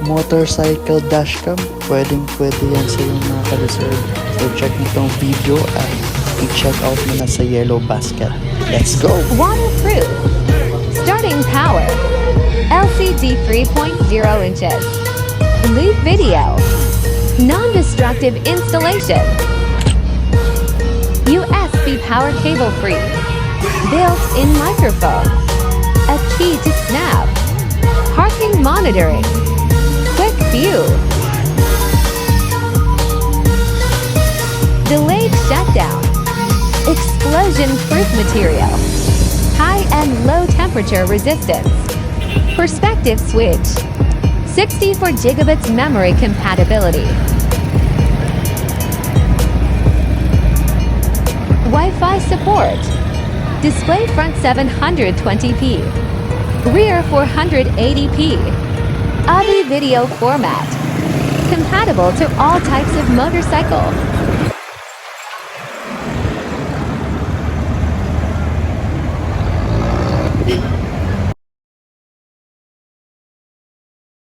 motorcycle dashcam, pwede yan sa yung mga ka-reserve. So check nitong video at i-check out mo na sa yellow basket. Let's go! Waterproof. Starting power. LCD 3.0 inches. Loop video. Non-destructive installation. USB power cable free. Built-in microphone. A key to snap. Parking monitoring. Quick view. Delayed shutdown. Explosion-proof material. High and low temperature resistance. Perspective switch. 64 gigabits memory compatibility. Wi-Fi support. Display front 720p. Rear 480p. AVI video format. Compatible to all types of motorcycle.